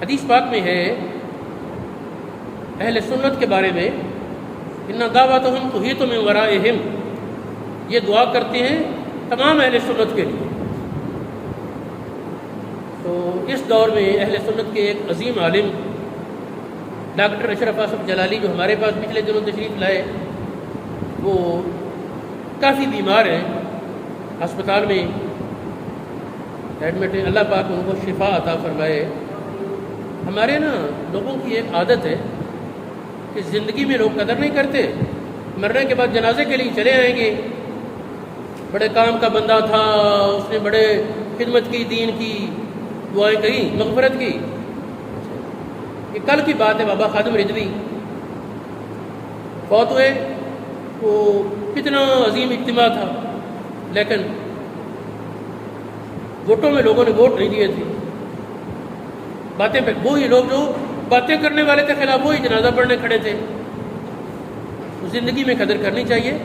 حدیث پاک میں ہے اہل سنت کے بارے میں، ان دعوتہم تحیط من ورائہم، یہ دعا کرتے ہیں تمام اہل سنت کے لیے۔ تو اس دور میں اہل سنت کے ایک عظیم عالم ڈاکٹر اشرف آصف جلالی، جو ہمارے پاس پچھلے دنوں تشریف لائے، وہ کافی بیمار ہیں، ہسپتال میں ایڈمٹ ہیں، اللہ پاک ان کو شفا عطا فرمائے۔ ہمارے لوگوں کی ایک عادت ہے کہ زندگی میں لوگ قدر نہیں کرتے، مرنے کے بعد جنازے کے لیے چلے آئیں گے، بڑے کام کا بندہ تھا، اس نے بڑے خدمت کی، دین کی دعائیں کہیں، مغفرت کی۔ یہ کل کی بات ہے، بابا خادم رضوی فوت ہوئے، وہ کتنا عظیم اجتماع تھا، لیکن ووٹوں میں لوگوں نے ووٹ نہیں دیے تھے، باتیں پہ وہی لوگ جو باتیں کرنے والے کے خلاف وہی جنازہ پڑھنے کھڑے تھے۔ زندگی میں قدر کرنی چاہیے۔